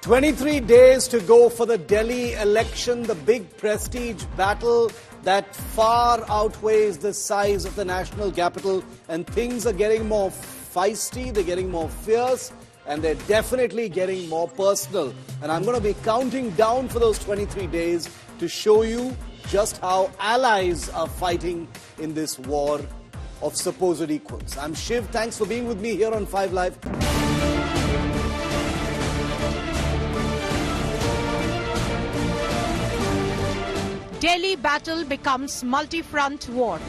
23 days to go for the Delhi election, the big prestige battle that far outweighs the size of the national capital, and things are getting more feisty, they're getting more fierce, and they're definitely getting more personal. And I'm going to be counting down for those 23 days to show you just how allies are fighting in this war of supposed equals. I'm Shiv. Thanks for being with me here on 5 Live. Delhi battle becomes multi-front war.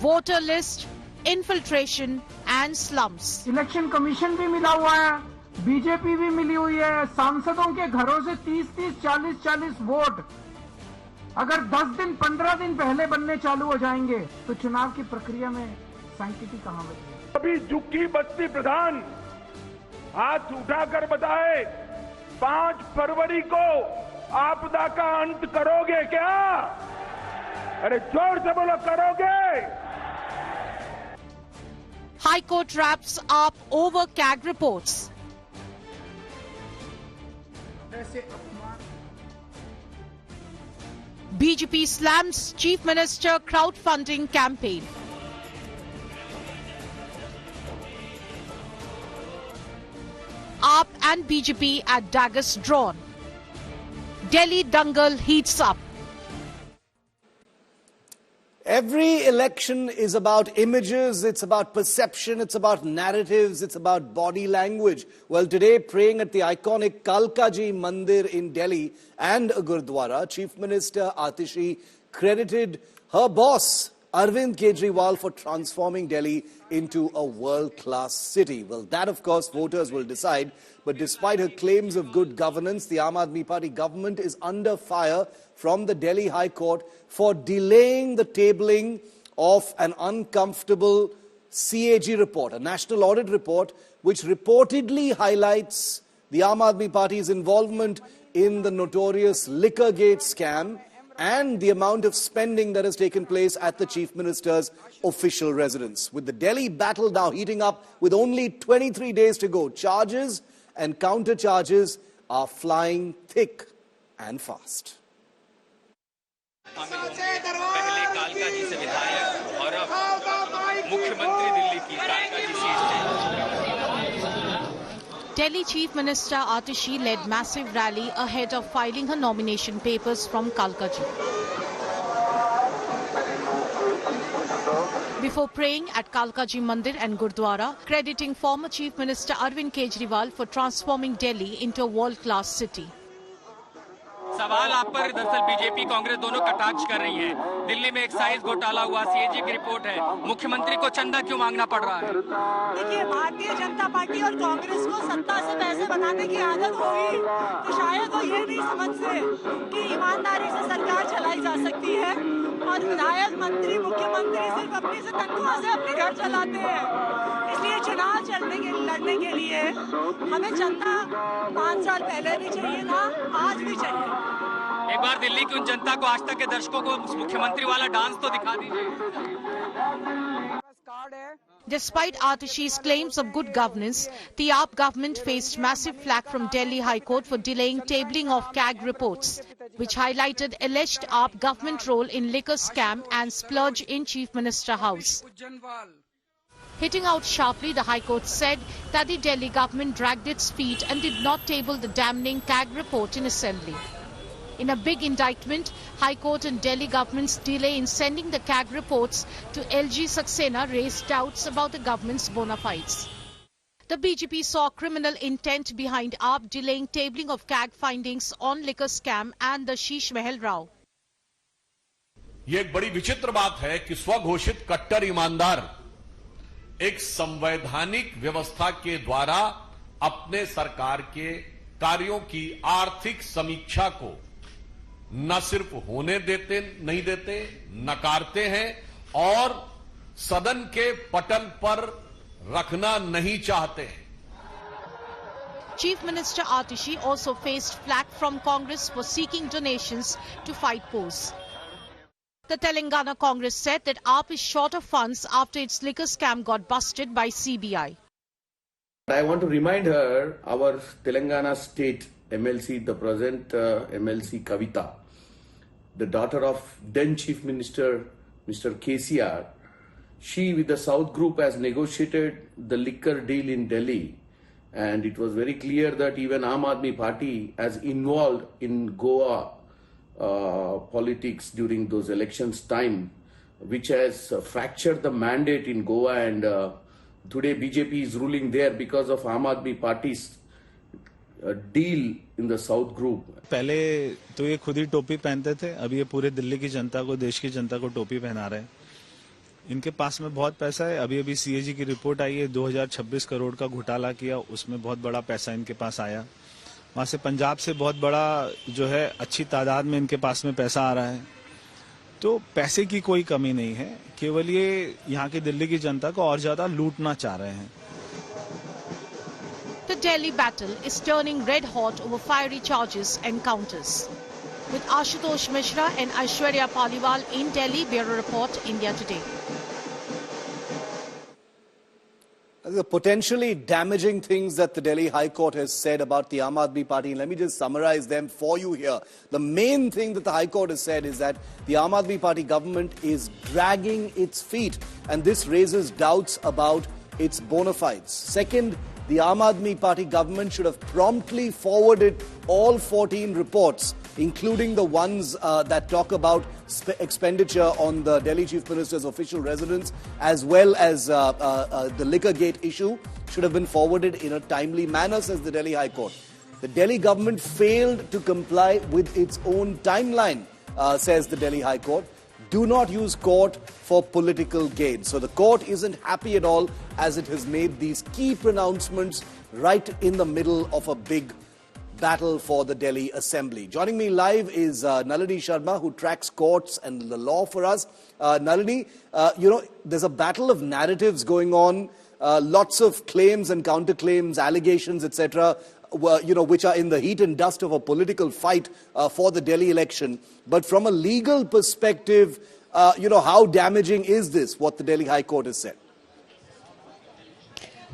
Voter list, infiltration and slums. Election commission भी मिला हुआ है, BJP भी मिली हुई है, सांसदों के घरों से 30-30, 40-40 वोट अगर 10 दिन 15 दिन पहले बनने चालू हो जाएंगे तो चुनाव की प्रक्रिया में सैंक्टिटी कहां बचेगी? अभी झुग्गी बस्ती प्रधान हाथ उठाकर बताए 5 फरवरी को आपदा का अंत करोगे क्या? अरे जोर से बोलो, करोगे? High Court wraps up over CAG reports. BJP slams Chief Minister crowdfunding campaign. AAP and BJP at daggers drawn. Delhi dangle heats up. Every election is about images, it's about perception, it's about narratives, it's about body language. Well, today, praying at the iconic Kalka Ji Mandir in Delhi and a Gurdwara, Chief Minister Atishi credited her boss, Arvind Kejriwal, for transforming Delhi into a world-class city. Well, that, of course, voters will decide. But despite her claims of good governance, the Aam Aadmi Party government is under fire from the Delhi High Court for delaying the tabling of an uncomfortable CAG report, a national audit report, which reportedly highlights the Aam Aadmi Party's involvement in the notorious Liquorgate scam and the amount of spending that has taken place at the Chief Minister's official residence. With the Delhi battle now heating up with only 23 days to go, charges and counter-charges are flying thick and fast. पहले कालका जी से विधायक और अब मुख्यमंत्री दिल्ली की कालका जी seat. Delhi Chief Minister Atishi led massive rally ahead of filing her nomination papers from Kalka Ji. Before praying at Kalka Ji Mandir and Gurdwara, crediting former Chief Minister Arvind Kejriwal for transforming Delhi into a world-class city. सवाल आप पर दरअसल BJP Congress दोनों कटाक्ष कर रही हैं। दिल्ली में एक्साइज घोटाला हुआ, सीएजी की रिपोर्ट है, मुख्यमंत्री को चंदा क्यों मांगना पड़ रहा है? देखिए, भारतीय जनता पार्टी और कांग्रेस को सत्ता से पैसे बनाने की आदत होगी तो शायद वो ये नहीं समझते कि ईमानदारी से सरकार चलाई जा सकती है और विधायक, मंत्री, मुख्यमंत्री सिर्फ अपनी से तनख्वाह से अपने घर चलाते हैं। इसलिए चुनाव लड़ने के लिए हमें चंदा 5 साल पहले भी चाहिए था, आज भी चाहिए। एक बार दिल्ली की उन जनता को, आज तक के दर्शकों को मुख्यमंत्री वाला डांस तो दिखा दीजिए। Despite Atishi's claims of good governance, the AAP government faced massive flack from Delhi High Court for delaying tabling of CAG reports, which highlighted alleged AAP government role in liquor scam and splurge in Chief Minister House. Hitting out sharply, the High Court said that the Delhi government dragged its feet and did not table the damning CAG report in assembly. In a big indictment, High Court and Delhi government's delay in sending the CAG reports to LG Saxena raised doubts about the government's bona fides. The BJP saw criminal intent behind AAP delaying tabling of CAG findings on liquor scam and the Sheesh Mahal Rao. ये एक बड़ी विचित्र बात है कि स्वघोषित कट्टर ईमानदार एक संवैधानिक व्यवस्था के द्वारा अपने सरकार के कार्यों की आर्थिक समीक्षा को न सिर्फ होने देते नहीं देते, नकारते हैं और सदन के पटल पर रखना नहीं चाहते हैं। Chief Minister Atishi also faced flack from Congress for seeking donations to fight posts. The Telangana Congress said that AAP is short of funds after its liquor scam got busted by CBI. I want to remind her, our Telangana state MLC, the present MLC Kavita, the daughter of then Chief Minister Mr. KCR, she with the South Group has negotiated the liquor deal in Delhi, and it was very clear that even Aam Aadmi Party has involved in Goa politics during those elections time, which has fractured the mandate in Goa, and today BJP is ruling there because of Aam Aadmi Party's deal in the South Group. पहले तो ये खुद ही टोपी पहनते थे, अभी ये पूरे दिल्ली की जनता को, देश की जनता को टोपी पहना रहे हैं। इनके पास में बहुत पैसा है। अभी CAG की रिपोर्ट आई है, 2026 करोड़ का घोटाला किया, उसमें बहुत बड़ा पैसा इनके पास आया। वहां से पंजाब से बहुत बड़ा जो है अच्छी तादाद में इनके पास में पैसा आ रहा है। तो पैसे की कोई कमी नहीं है, केवल ये यहाँ की दिल्ली की जनता को और ज्यादा लूटना चाह रहे हैं। The Delhi battle is turning red hot over fiery charges and counters. With Ashutosh Mishra and Aishwarya Paliwal in Delhi, Bureau Report, India Today. The potentially damaging things that the Delhi High Court has said about the Aam Aadmi Party, and let me just summarize them for you here. The main thing that the High Court has said is that the Aam Aadmi Party government is dragging its feet, and this raises doubts about its bona fides. Second, the Aam Aadmi Party government should have promptly forwarded all 14 reports, including the ones that talk about expenditure on the Delhi Chief Minister's official residence, as well as the liquor gate issue, should have been forwarded in a timely manner, says the Delhi High Court. The Delhi government failed to comply with its own timeline, says the Delhi High Court. Do not use court for political gain. So the court isn't happy at all, as it has made these key pronouncements right in the middle of a big battle for the Delhi Assembly. Joining me live is Nalini Sharma, who tracks courts and the law for us. Nalini, there's a battle of narratives going on, lots of claims and counterclaims, allegations, etc., which are in the heat and dust of a political fight for the Delhi election. But from a legal perspective, how damaging is this, what the Delhi High Court has said?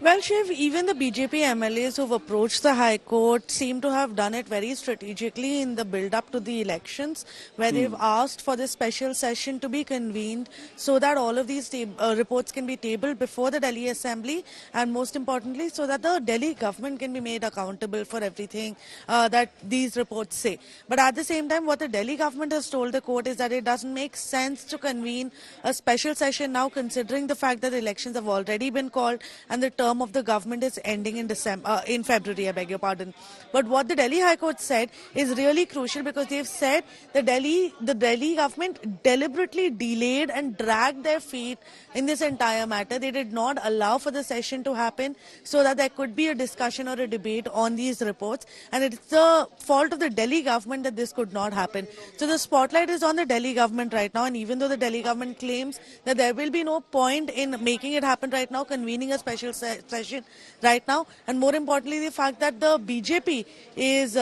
Well, Shiv, even the BJP MLAs who've approached the High Court seem to have done it very strategically in the build-up to the elections, where they've asked for this special session to be convened so that all of these reports can be tabled before the Delhi Assembly, and most importantly, so that the Delhi government can be made accountable for everything that these reports say. But at the same time, what the Delhi government has told the court is that it doesn't make sense to convene a special session now, considering the fact that the elections have already been called and the term of the government is ending in February, I beg your pardon. But what the Delhi High Court said is really crucial, because they've said the Delhi government deliberately delayed and dragged their feet in this entire matter. They did not allow for the session to happen so that there could be a discussion or a debate on these reports, and it's the fault of the Delhi government that this could not happen. So the spotlight is on the Delhi government right now, and even though the Delhi government claims that there will be no point in making it happen right now, convening a special session right now, and more importantly the fact that the BJP is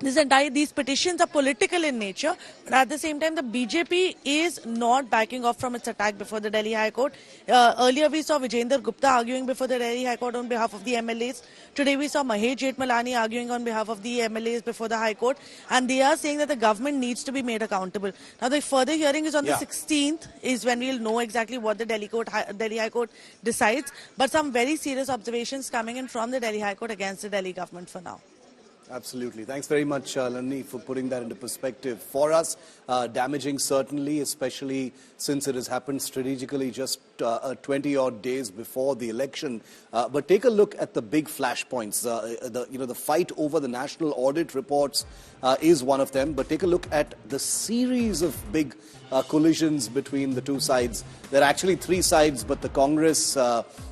these petitions are political in nature, but at the same time the BJP is not backing off from its attack before the Delhi High Court. Earlier we saw Vijender Gupta arguing before the Delhi High Court on behalf of the MLAs. Today we saw Mahesh Jethmalani arguing on behalf of the MLAs before the High Court, and they are saying that the government needs to be made accountable. Now the further hearing is on the 16th, is when we'll know exactly what the Delhi High Court decides, but some very serious observations coming in from the Delhi High Court against the Delhi government for now. Absolutely. Thanks very much, Nalini, for putting that into perspective for us. Damaging, certainly, especially since it has happened strategically just 20-odd days before the election. But take a look at the big flashpoints. The fight over the national audit reports is one of them. But take a look at the series of big collisions between the two sides. There are actually three sides, but the Congress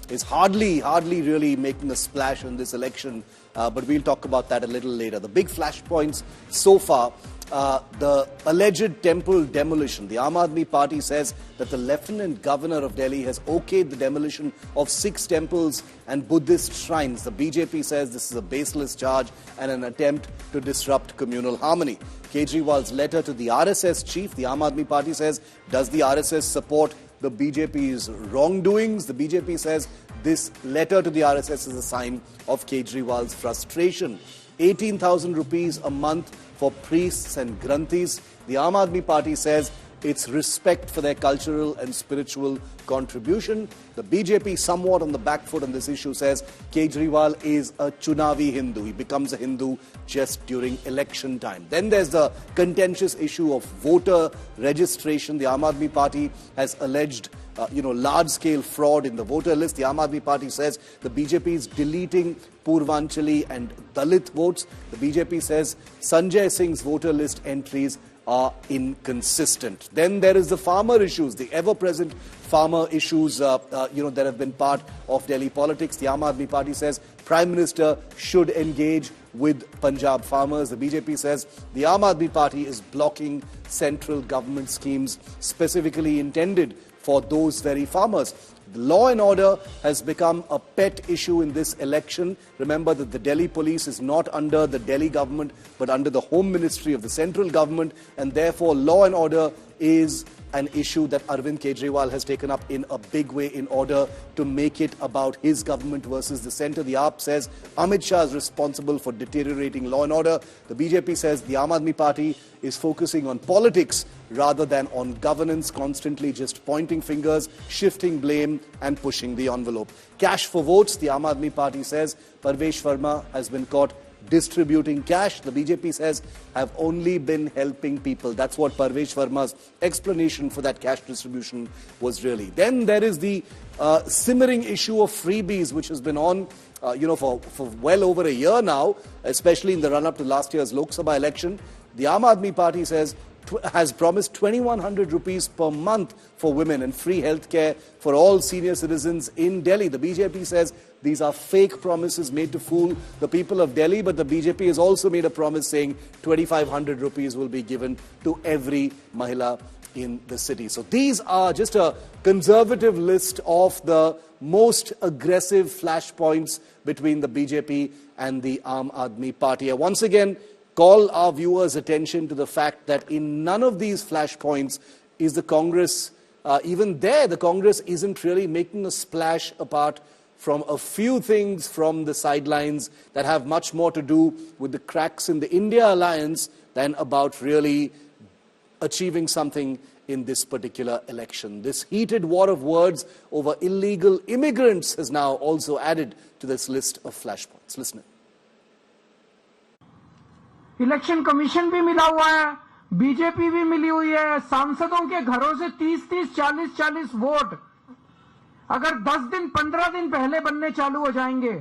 is hardly really making a splash in this election. But we'll talk about that a little later. The big flashpoints so far the alleged temple demolition. The Aam Aadmi Party says that the Lieutenant Governor of Delhi has okayed the demolition of 6 temples and Buddhist shrines. The BJP says this is a baseless charge and an attempt to disrupt communal harmony. Kejriwal's letter to the RSS chief, the Aam Aadmi Party says, does the RSS support the BJP's wrongdoings? The BJP says this letter to the RSS is a sign of Kejriwal's frustration. 18,000 rupees a month for priests and granthis. The Aam Aadmi Party says it's respect for their cultural and spiritual contribution. The BJP, somewhat on the back foot on this issue, says Kejriwal is a Chunavi Hindu. He becomes a Hindu just during election time. Then there's the contentious issue of voter registration. The Aam Aadmi Party has alleged large-scale fraud in the voter list. The Aam Aadmi Party says the BJP is deleting Purvanchali and Dalit votes. The BJP says Sanjay Singh's voter list entries are inconsistent. Then there is the farmer issues, the ever-present farmer issues, that have been part of Delhi politics. The Aam Aadmi Party says Prime Minister should engage with Punjab farmers. The BJP says the Aam Aadmi Party is blocking central government schemes specifically intended for those very farmers. The law and order has become a pet issue in this election. Remember that the Delhi police is not under the Delhi government but under the Home Ministry of the central government, and therefore law and order is an issue that Arvind Kejriwal has taken up in a big way in order to make it about his government versus the centre. The AAP says Amit Shah is responsible for deteriorating law and order. The BJP says the Aam Aadmi Party is focusing on politics rather than on governance, constantly just pointing fingers, shifting blame and pushing the envelope. Cash for votes, the Aam Aadmi Party says Parvesh Verma has been caught distributing cash. The BJP says have only been helping people. That's what Parvesh Verma's explanation for that cash distribution was really. Then there is the simmering issue of freebies, which has been on for well over a year now, especially in the run-up to last year's Lok Sabha election. The Aam Aadmi Party says has promised 2,100 rupees per month for women and free healthcare for all senior citizens in Delhi. The BJP says these are fake promises made to fool the people of Delhi, but the BJP has also made a promise saying 2,500 rupees will be given to every Mahila in the city. So these are just a conservative list of the most aggressive flashpoints between the BJP and the Aam Aadmi Party. I once again call our viewers' attention to the fact that in none of these flashpoints is the Congress, even there, the Congress isn't really making a splash apart from a few things from the sidelines that have much more to do with the cracks in the India alliance than about really achieving something in this particular election. This heated war of words over illegal immigrants has now also added to this list of flashpoints. Listen. Election commission भी मिला हुआ है, BJP भी मिली हुई है, सांसदों के घरों से 30-30, 40-40 वोट अगर 10 दिन 15 दिन पहले बनने चालू हो जाएंगे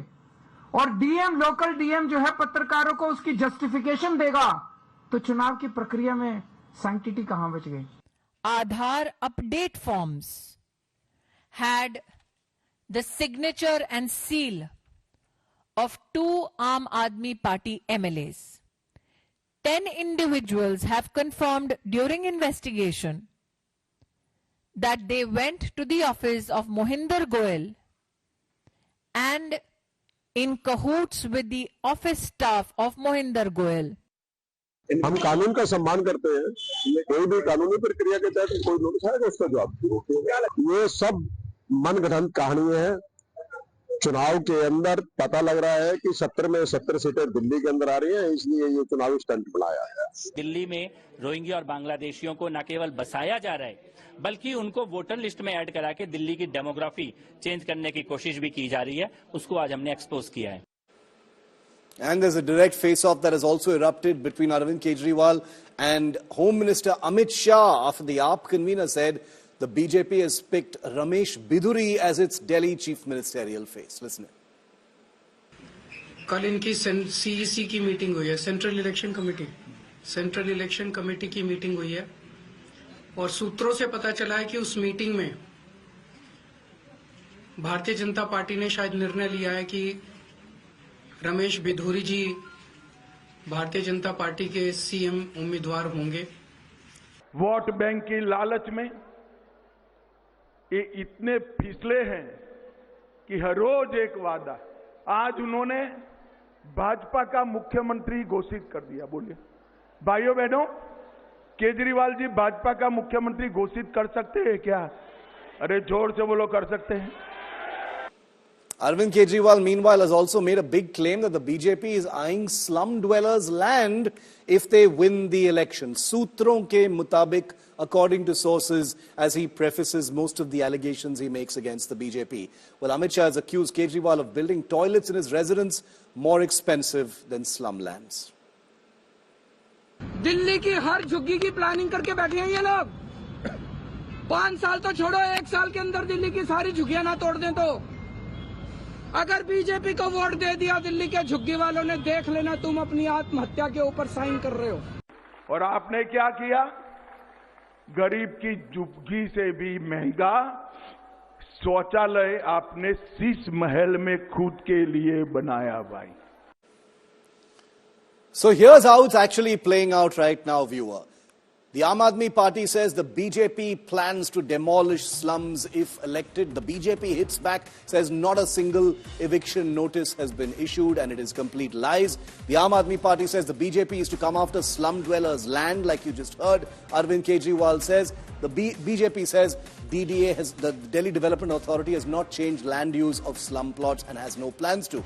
और डीएम लोकल डीएम जो है पत्रकारों को उसकी जस्टिफिकेशन देगा तो चुनाव की प्रक्रिया में सैंक्टिटी कहां बच गई. Aadhaar update forms had the signature and seal of 2 Aam Aadmi Party MLAs. 10 individuals have confirmed during investigation that they went to the office of Mohinder Goel and in cahoots with the office staff of Mohinder Goel. हम कानून का सम्मान करते हैं, कोई भी कानूनी प्रक्रिया के तहत कोई नोटिस आएगा उसका जवाब. ये सब मनगढ़ंत कहानी है. चुनाव के अंदर पता लग रहा है कि 17 में 17 सीटें दिल्ली के अंदर आ रही हैं, इसलिए ये चुनावी स्टंट बनाया है. दिल्ली में रोहिंग्या और बांग्लादेशियों को न केवल बसाया जा रहा है बल्कि उनको वोटर लिस्ट में ऐड करा के दिल्ली की डेमोग्राफी चेंज करने की कोशिश भी की जा रही है. उसको आज हमने एक्सपोज किया है. And there's a direct face-off that has also erupted between Arvind Kejriwal and Home Minister Amit Shah after the AAP convener said the BJP has picked Ramesh Biduri as its Delhi chief ministerial face. Listen. कल इनकी CEC की meeting हुई है, central election committee की meeting हुई है और सूत्रों से पता चला है कि उस मीटिंग में भारतीय जनता पार्टी ने शायद निर्णय लिया है कि रमेश बिधूरी जी भारतीय जनता पार्टी के सीएम उम्मीदवार होंगे। वोट बैंक की लालच में ये इतने फिसले हैं कि हर रोज एक वादा। आज उन्होंने भाजपा का मुख्यमंत्री घोषित कर दिया। बोलिए भाइयों बहनों, केजरीवाल जी भाजपा का मुख्यमंत्री घोषित कर सकते हैं क्या? अरे जोर से बोलो, कर सकते हैं। Arvind Kejriwal, meanwhile, has also made a big claim that the BJP is eyeing slum dwellers' land if they win the election. Sutron ke mutabik, according to sources, as he prefaces most of the allegations he makes against the BJP. Well, Amit Shah has accused Kejriwal of building toilets in his residence more expensive than slum lands. Delhi की हर झुग्गी की planning करके बैठे हैं ये लोग। 5 साल तो छोड़ो, 1 साल के अंदर दिल्ली की सारी झुग्गियां ना तोड़ दें तो। अगर बीजेपी को वोट दे दिया दिल्ली के झुग्गी वालों ने, देख लेना तुम अपनी आत्महत्या के ऊपर साइन कर रहे हो। और आपने क्या किया? गरीब की झुग्गी से भी महंगा शौचालय आपने शीश महल में खुद के लिए बनाया भाई। So here's how it's actually playing out right now, viewer. The Aam Aadmi Party says the BJP plans to demolish slums if elected. The BJP hits back, says not a single eviction notice has been issued and it is complete lies. The Aam Aadmi Party says the BJP is to come after slum dwellers' land, like you just heard. Arvind Kejriwal says the BJP says the Delhi Development Authority has not changed land use of slum plots and has no plans to.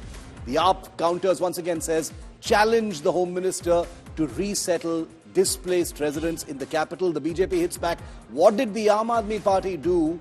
The AAP counters once again says challenge the Home Minister to resettle displaced residents in the capital. The BJP hits back. What did the Aam Aadmi Party do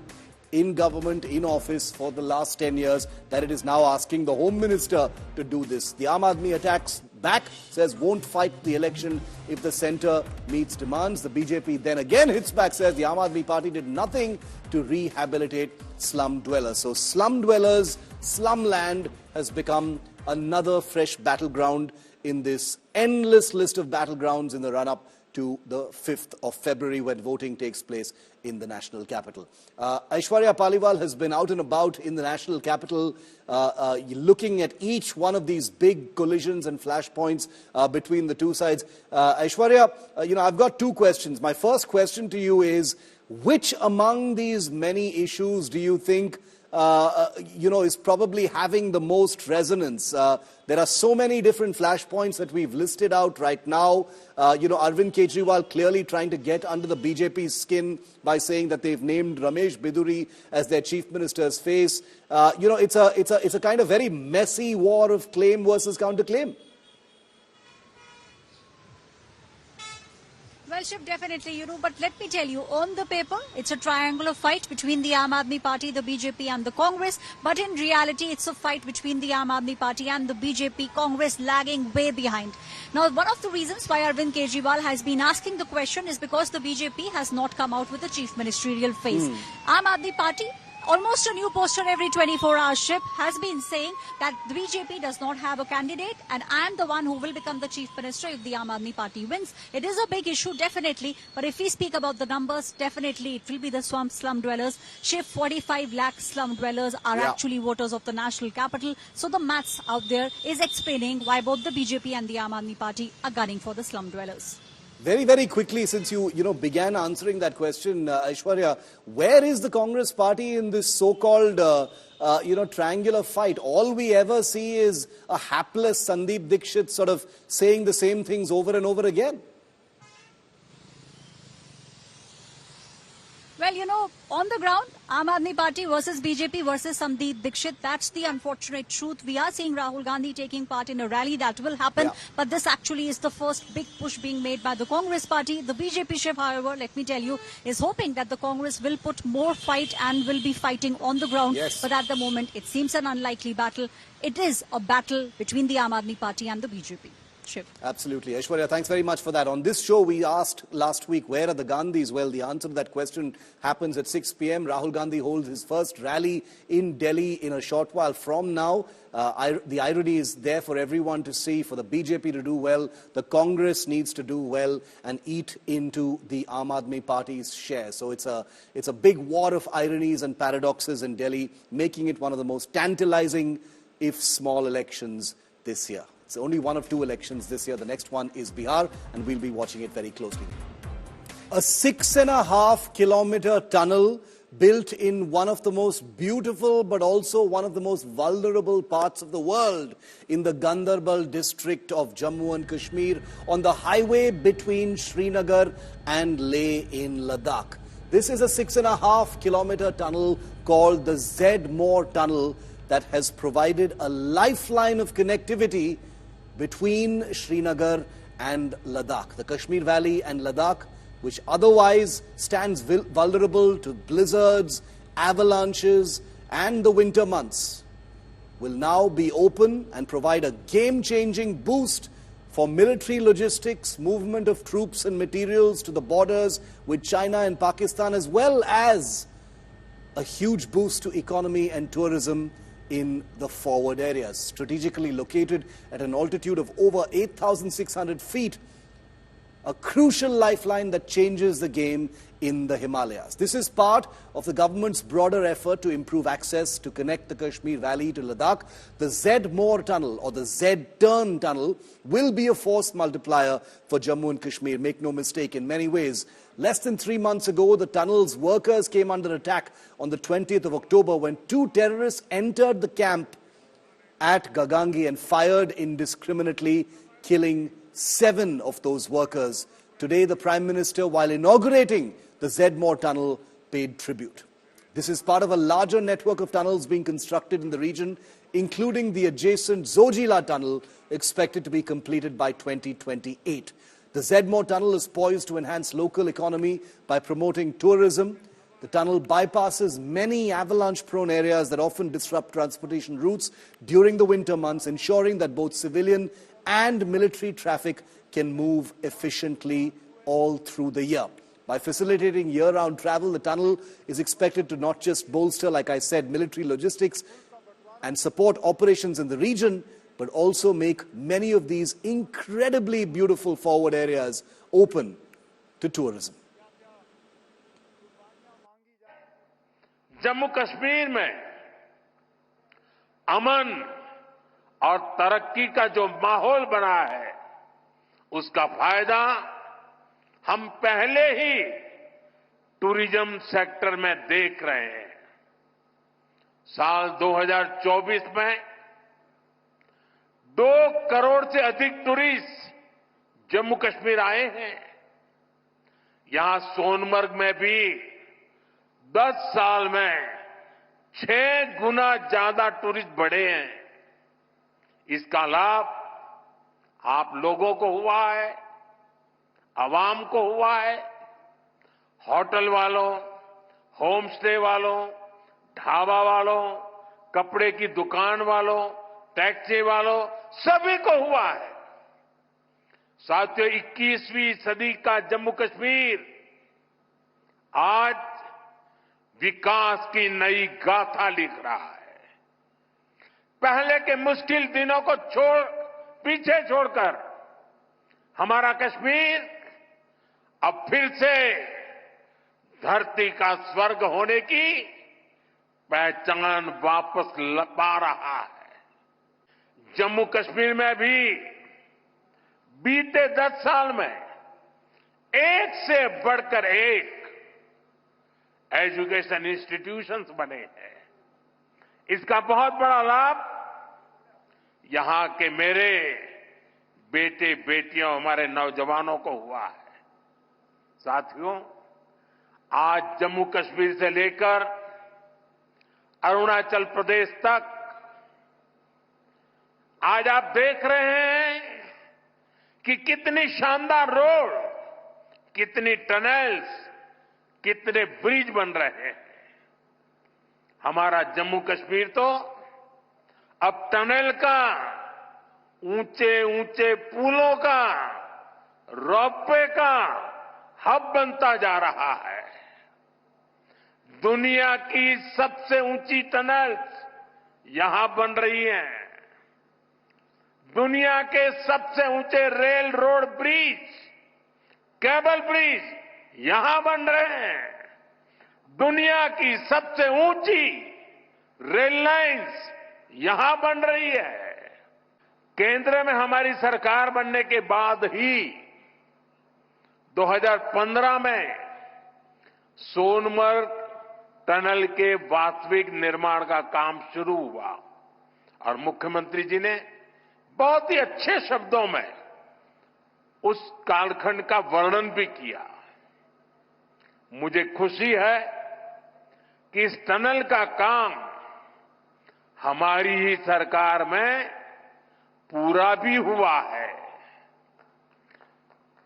in government, in office for the last 10 years that it is now asking the Home Minister to do this? The Aam Aadmi attacks back, says won't fight the election if the centre meets demands. The BJP then again hits back, says the Aam Aadmi Party did nothing to rehabilitate slum dwellers. So slum dwellers, slum land has become another fresh battleground in this endless list of battlegrounds in the run-up to the 5th of February when voting takes place in the national capital. Aishwarya Paliwal has been out and about in the national capital looking at each one of these big collisions and flashpoints between the two sides. Aishwarya, I've got two questions. My first question to you is, which among these many issues do you think is probably having the most resonance? There are so many different flashpoints that we've listed out right now. Arvind Kejriwal clearly trying to get under the BJP's skin by saying that they've named Ramesh Biduri as their chief minister's face. It's a kind of very messy war of claim versus counterclaim. Well, Shiv, definitely, but let me tell you, on the paper, it's a triangular fight between the Aam Aadmi Party, the BJP and the Congress. But in reality, it's a fight between the Aam Aadmi Party and the BJP, Congress lagging way behind. Now, one of the reasons why Arvind Kejriwal has been asking the question is because the BJP has not come out with a chief ministerial face. Aam Aadmi Party, almost a new poster every 24 hours, Shiv, has been saying that the BJP does not have a candidate and I am the one who will become the chief minister if the Aam Aadmi Party wins. It is a big issue, definitely, but if we speak about the numbers, definitely it will be the slum dwellers. Shiv, 45 lakh slum dwellers are actually voters of the national capital. So the maths out there is explaining why both the BJP and the Aam Aadmi Party are gunning for the slum dwellers. Very, very quickly, since you began answering that question, Aishwarya, where is the Congress party in this so-called, triangular fight? All we ever see is a hapless Sandeep Dixit sort of saying the same things over and over again. Well, on the ground, Aam Aadmi Party versus BJP versus Sandeep Dixit, that's the unfortunate truth. We are seeing Rahul Gandhi taking part in a rally that will happen, but this actually is the first big push being made by the Congress party. The BJP Shiv, however, let me tell you, is hoping that the Congress will put more fight and will be fighting on the ground. Yes. But at the moment, it seems an unlikely battle. It is a battle between the Aam Aadmi Party and the BJP. Shiv. Absolutely. Aishwarya, thanks very much for that. On this show, we asked last week, where are the Gandhis? Well, the answer to that question happens at 6 p.m. Rahul Gandhi holds his first rally in Delhi in a short while from now. The irony is there for everyone to see. For the BJP to do well, the Congress needs to do well and eat into the Aam Aadmi Party's share. So it's a big war of ironies and paradoxes in Delhi, making it one of the most tantalizing, if small, elections this year. It's only one of two elections this year. The next one is Bihar, and we'll be watching it very closely. A 6.5 kilometer tunnel built in one of the most beautiful but also one of the most vulnerable parts of the world in the Gandarbal district of Jammu and Kashmir on the highway between Srinagar and Leh in Ladakh. This is a 6.5 kilometer tunnel called the Z-More Tunnel that has provided a lifeline of connectivity between Srinagar and Ladakh. The Kashmir Valley and Ladakh, which otherwise stands vulnerable to blizzards, avalanches, and the winter months, will now be open and provide a game-changing boost for military logistics, movement of troops and materials to the borders with China and Pakistan, as well as a huge boost to economy and tourism in the forward areas. Strategically located at an altitude of over 8,600 feet, a crucial lifeline that changes the game in the Himalayas. This is part of the government's broader effort to improve access to connect the Kashmir Valley to Ladakh. The Z-More Tunnel, or the Z-Turn Tunnel, will be a force multiplier for Jammu and Kashmir. Make no mistake, in many ways. Less than 3 months ago, the tunnel's workers came under attack on the 20th of October when 2 terrorists entered the camp at Gagangi and fired indiscriminately, killing 7 of those workers. Today, the Prime Minister, while inaugurating the Z-More Tunnel, paid tribute. This is part of a larger network of tunnels being constructed in the region, including the adjacent Zojila Tunnel, expected to be completed by 2028. The Z-More Tunnel is poised to enhance local economy by promoting tourism. The tunnel bypasses many avalanche-prone areas that often disrupt transportation routes during the winter months, ensuring that both civilian and military traffic can move efficiently all through the year. By facilitating year-round travel, the tunnel is expected to not just bolster, like I said, military logistics and support operations in the region, but also make many of these incredibly beautiful forward areas open to tourism. Jammu Kashmir में अमन और तरक्की का जो माहौल बना है, उसका फायदा हम पहले ही टूरिज्म सेक्टर में देख रहे हैं। साल 2024 में 2 करोड़ से अधिक टूरिस्ट जम्मू कश्मीर आए हैं। यहां सोनमर्ग में भी 10 साल में 6 गुना ज्यादा टूरिस्ट बढ़े हैं। इसका लाभ आप लोगों को हुआ है, आवाम को हुआ है, होटल वालों, होम स्टे वालों, ढाबा वालों, कपड़े की दुकान वालों, टैक्सी वालों, सभी को हुआ है। साथियों, 21वीं सदी का जम्मू कश्मीर आज विकास की नई गाथा लिख रहा है। पहले के मुश्किल दिनों को पीछे छोड़कर हमारा कश्मीर अब फिर से धरती का स्वर्ग होने की पहचान वापस पा रहा है। जम्मू कश्मीर में भी बीते 10 साल में एक से बढ़कर एक एजुकेशन इंस्टीट्यूशंस बने हैं। इसका बहुत बड़ा लाभ यहां के मेरे बेटे बेटियों, हमारे नौजवानों को हुआ है। साथियों, आज जम्मू कश्मीर से लेकर अरुणाचल प्रदेश तक आज आप देख रहे हैं कि कितनी शानदार रोड, कितनी टनल्स, कितने ब्रिज बन रहे हैं। हमारा जम्मू कश्मीर तो अब टनल का, ऊंचे ऊंचे पुलों का, रोपवे का हब बनता जा रहा है। दुनिया की सबसे ऊंची टनल्स यहां बन रही हैं। दुनिया के सबसे ऊंचे rail road bridge, cable bridge यहां बन रहे हैं। दुनिया की सबसे ऊंची रेल लाइंस यहां बन रही है। केंद्र में हमारी सरकार बनने के बाद ही 2015 में सोनमर्ग टनल के वास्तविक निर्माण का काम शुरू हुआ और मुख्यमंत्री जी ने बहुत ही अच्छे शब्दों में उस कालखंड का वर्णन भी किया। मुझे खुशी है कि इस टनल का काम हमारी ही सरकार में पूरा भी हुआ है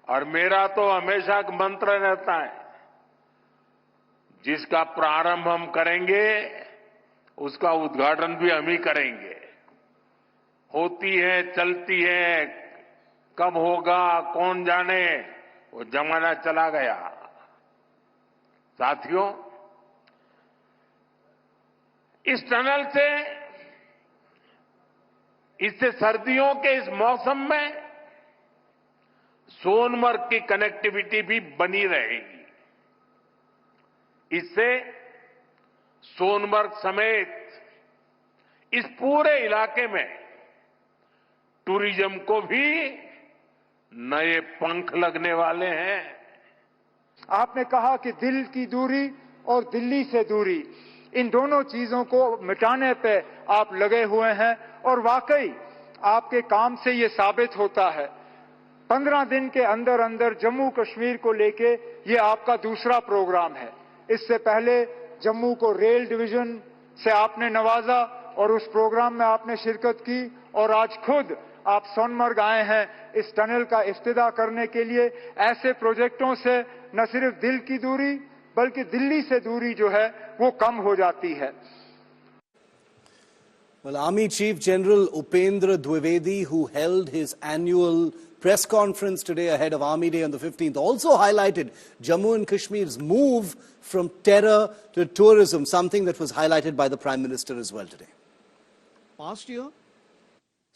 और मेरा तो हमेशा मंत्र रहता है, जिसका प्रारंभ हम करेंगे उसका उद्घाटन भी हम ही करेंगे। होती है, चलती है, कब होगा कौन जाने, वो जमाना चला गया। साथियों, इस टनल से इससे सर्दियों के इस मौसम में सोनमर्ग की कनेक्टिविटी भी बनी रहेगी। इससे सोनमर्ग समेत इस पूरे इलाके में टूरिज्म को भी नए पंख लगने वाले हैं। आपने कहा कि दिल की दूरी और दिल्ली से दूरी, इन दोनों चीजों को मिटाने पे आप लगे हुए हैं और वाकई आपके काम से ये साबित होता है। 15 दिन के अंदर अंदर जम्मू कश्मीर को लेके ये आपका दूसरा प्रोग्राम है। इससे पहले जम्मू को रेल डिवीजन से आपने नवाजा और उस प्रोग्राम में आपने शिरकत की और आज खुद आप सोनमर्ग आए हैं इस टनल का इफ्तिदा करने के लिए। ऐसे प्रोजेक्टों से न सिर्फ दिल की दूरी बल्कि दिल्ली से दूरी जो है वो कम हो जाती है। Well, Army Chief General Upendra Dwivedi, who held his annual press conference today ahead of Army Day on the 15th, also highlighted Jammu and Kashmir's move from terror to tourism, something that was highlighted by the Prime Minister as well today. Past year,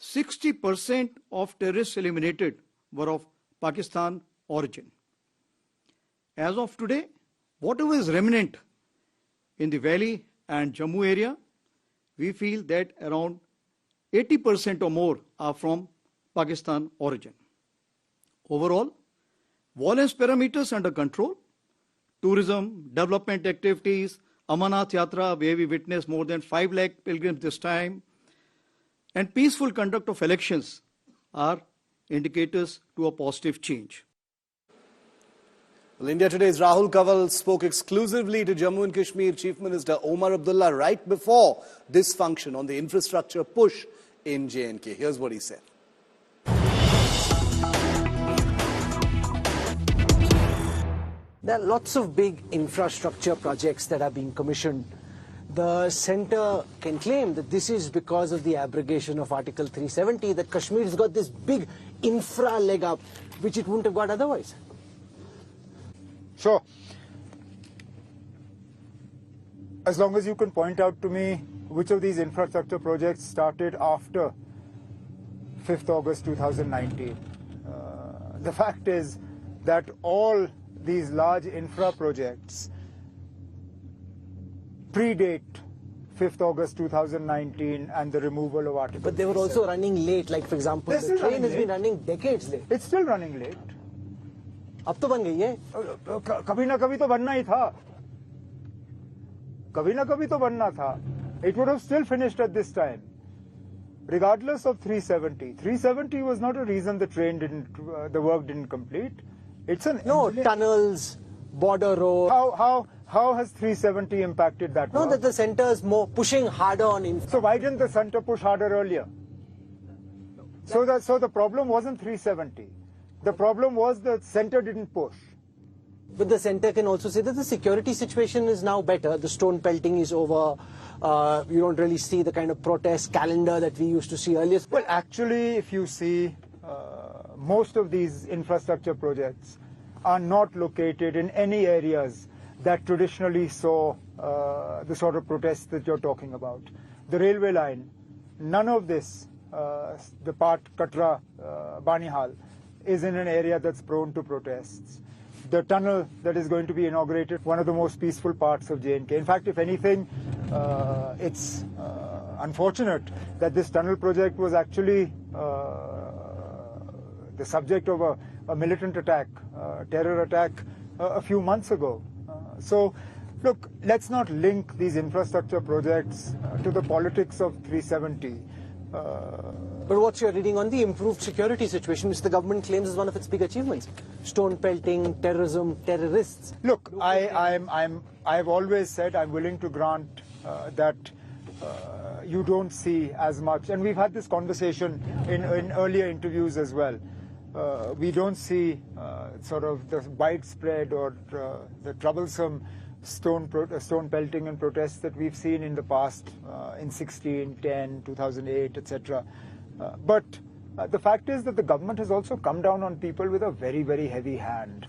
60% of terrorists eliminated were of Pakistan origin. As of today, whatever is remnant in the valley and Jammu area, we feel that around 80% or more are from Pakistan origin. Overall, violence parameters under control, tourism, development activities, Amarnath Yatra, where we witnessed more than 5 lakh pilgrims this time, and peaceful conduct of elections are indicators to a positive change. Well, India Today's Rahul Kanwal spoke exclusively to Jammu and Kashmir Chief Minister Omar Abdullah right before this function on the infrastructure push in J&K. Here's what he said. There are lots of big infrastructure projects that are being commissioned. The centre can claim that this is because of the abrogation of Article 370, that Kashmir has got this big infra leg up, which it wouldn't have got otherwise. Sure. As long as you can point out to me which of these infrastructure projects started after 5th August 2019. The fact is that all these large infra projects predate 5th August 2019 and the removal of Article 370. But they were also running late, like for example, the train has been running decades late. It's still running late. अब तो बन गई है। कभी ना कभी तो बनना ही था। कभी ना कभी तो बनना था। It would have still finished at this time, regardless of 370. 370 was not a reason the train didn't, the work didn't complete. It's an tunnels, border road. How has 370 impacted that work? No, that the centre is more pushing harder on infra. So why didn't the centre push harder earlier? So the problem wasn't 370. The problem was the centre didn't push. But the centre can also say that the security situation is now better. The stone pelting is over. You don't really see the kind of protest calendar that we used to see earlier. Well, actually, if you see, most of these infrastructure projects are not located in any areas that traditionally saw the sort of protests that you're talking about. The railway line, none of this, the part Katra, Banihal, is in an area that's prone to protests. The tunnel that is going to be inaugurated, one of the most peaceful parts of J&K. In fact, if anything, it's unfortunate that this tunnel project was actually the subject of a militant attack, terror attack a few months ago. So, look, let's not link these infrastructure projects to the politics of 370. But what's your reading on the improved security situation, which the government claims is one of its big achievements? Stone pelting, terrorism, terrorists. Look, I've always said I'm willing to grant that you don't see as much, and we've had this conversation in earlier interviews as well. We don't see sort of the widespread or the troublesome stone pelting and protests that we've seen in the past in 16, 10, 2008, etc. But the fact is that the government has also come down on people with a very, very heavy hand.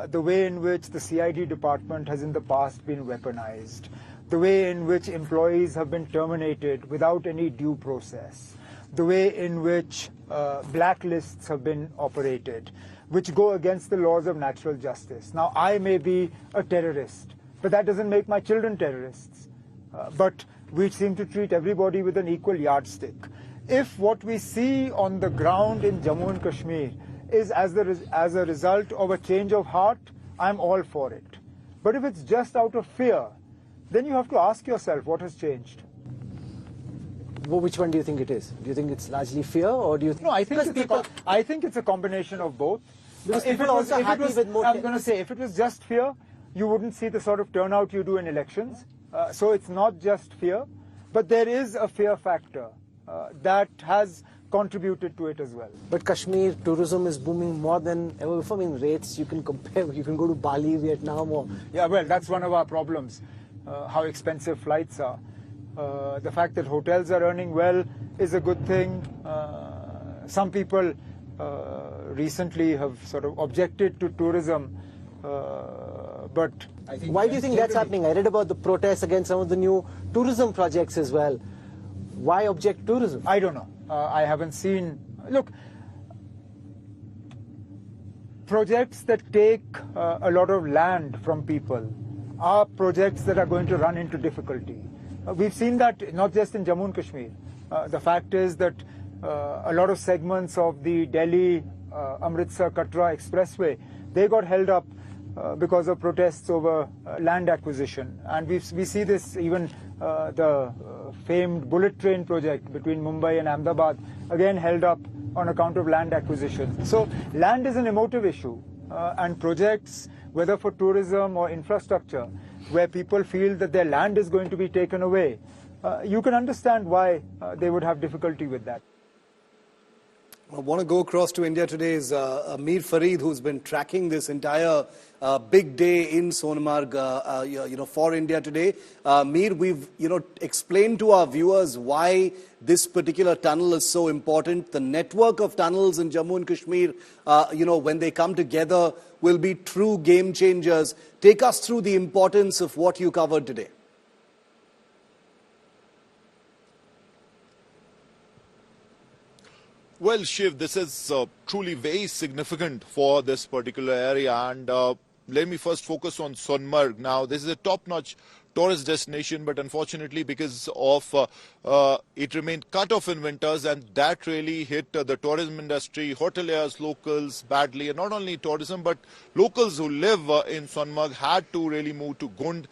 The way in which the CID department has in the past been weaponized, the way in which employees have been terminated without any due process, the way in which blacklists have been operated, which go against the laws of natural justice. Now, I may be a terrorist, but that doesn't make my children terrorists. But we seem to treat everybody with an equal yardstick. If what we see on the ground in Jammu and Kashmir is as a result of a change of heart, I'm all for it. But if it's just out of fear, then you have to ask yourself what has changed. Well, which one do you think it is? Do you think it's largely fear, or do you think... No, I think it's a combination of both. Because people are also happy with more... I'm going to say, if it was just fear, you wouldn't see the sort of turnout you do in elections. So it's not just fear, but there is a fear factor that has contributed to it as well. But Kashmir tourism is booming more than ever before. I mean, rates, you can compare, you can go to Bali, Vietnam, or... Yeah, well, that's one of our problems, how expensive flights are. The fact that hotels are earning well is a good thing. Some people recently have sort of objected to tourism, but I think... Why do you think that's happening? I read about the protests against some of the new tourism projects as well. Why object tourism? I don't know. I haven't seen... Look, projects that take a lot of land from people are projects that are going to run into difficulty. We've seen that not just in Jammu and Kashmir. The fact is that a lot of segments of the Delhi-Amritsar-Katra expressway, they got held up because of protests over land acquisition. And we see this even the famed bullet train project between Mumbai and Ahmedabad, again held up on account of land acquisition. So land is an emotive issue, and projects, whether for tourism or infrastructure, where people feel that their land is going to be taken away, you can understand why they would have difficulty with that. I want to go across to India today is Mir Farid, who's been tracking this entire big day in Sonmarg, for India today. Mir, we've, explained to our viewers why this particular tunnel is so important. The network of tunnels in Jammu and Kashmir, when they come together, will be true game changers. Take us through the importance of what you covered today. Well, Shiv, this is truly very significant for this particular area. And let me first focus on Sonmarg. Now, this is a top-notch tourist destination, but unfortunately, because of it remained cut off in winters, and that really hit the tourism industry, hoteliers, locals badly. And not only tourism, but locals who live in Sonmarg had to really move to Gund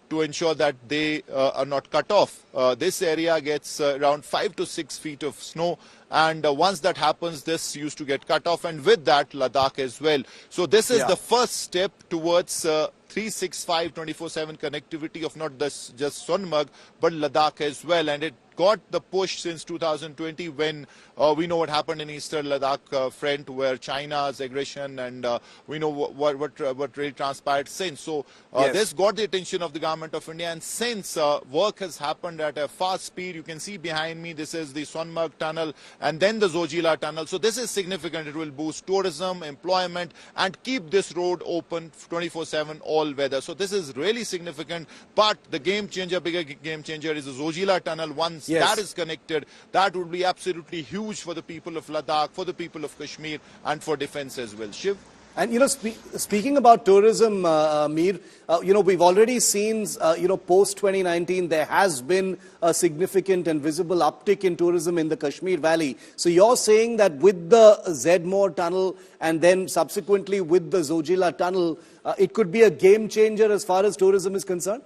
to ensure that they are not cut off. This area gets around 5 to 6 feet of snow, and once that happens, this used to get cut off, and with that, Ladakh as well. So this is the first step towards 365 24/7 connectivity of not just Sonmarg, but Ladakh as well. And it got the push since 2020 when we know what happened in Eastern Ladakh front, where China's aggression, and we know what really transpired since. So this got the attention of the government of India, and since work has happened at a fast speed, you can see behind me, this is the Sonmarg tunnel and then the Zojila tunnel. So this is significant. It will boost tourism, employment, and keep this road open 24/7 all weather. So this is really significant. But the game changer, bigger game changer, is the Zojila tunnel. Once that is connected, that would be absolutely huge for the people of Ladakh, for the people of Kashmir, and for defense as well. Shiv? And, speaking about tourism, Mir, we've already seen, post-2019, there has been a significant and visible uptick in tourism in the Kashmir Valley. So you're saying that with the Zedmore tunnel and then subsequently with the Zojila tunnel, it could be a game changer as far as tourism is concerned?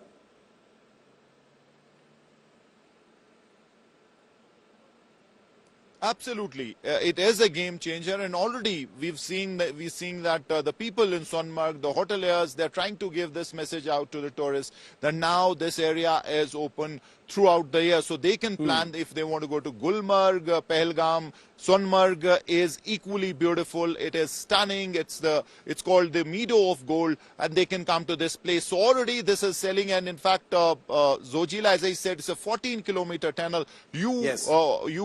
Absolutely, it is a game changer, and already we've seen that the people in Sonmarg, the hoteliers, they're trying to give this message out to the tourists that now this area is open throughout the year, so they can plan if they want to go to Gulmarg, Pahalgam. Sonmarg is equally beautiful. It is stunning. It's called the Meadow of Gold, and they can come to this place. So already this is selling, and in fact, Zojila, as I said, it's a 14-kilometer tunnel. You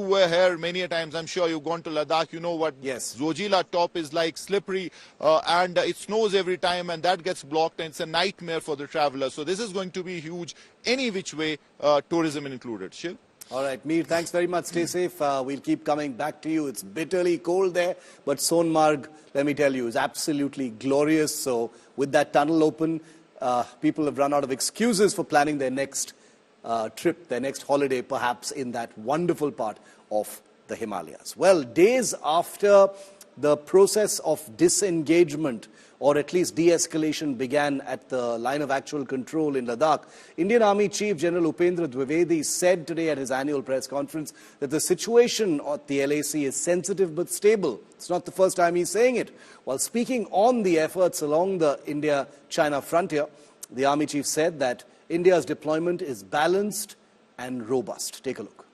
were here many a times. I'm sure you've gone to Ladakh. You know what Zojila top is like, slippery, and it snows every time, and that gets blocked, and it's a nightmare for the traveler. So this is going to be huge, any which way, tourism included. Shiv? All right, Mir, thanks very much. Stay safe. We'll keep coming back to you. It's bitterly cold there, but Sonmarg, let me tell you, is absolutely glorious. So with that tunnel open, people have run out of excuses for planning their next trip, their next holiday, perhaps in that wonderful part of the Himalayas. Well, days after the process of disengagement, or at least de-escalation, began at the line of actual control in Ladakh, Indian Army Chief General Upendra Dwivedi said today at his annual press conference that the situation at the LAC is sensitive but stable. It's not the first time he's saying it. While speaking on the efforts along the India-China frontier, the Army Chief said that India's deployment is balanced and robust. Take a look.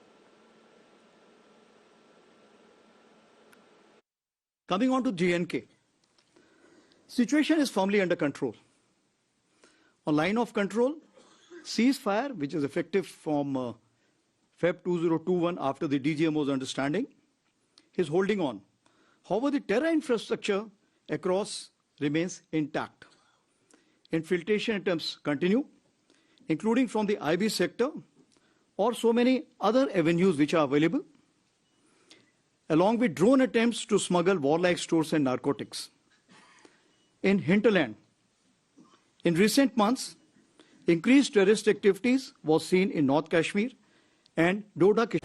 Coming on to J&K. Situation is firmly under control. On line of control, ceasefire, which is effective from Feb 2021 after the DGMO's understanding, is holding on. However, the terror infrastructure across remains intact. Infiltration attempts continue, including from the IB sector or so many other avenues which are available, along with drone attempts to smuggle warlike stores and narcotics. In hinterland, in recent months, increased terrorist activities was seen in North Kashmir and Ladakh.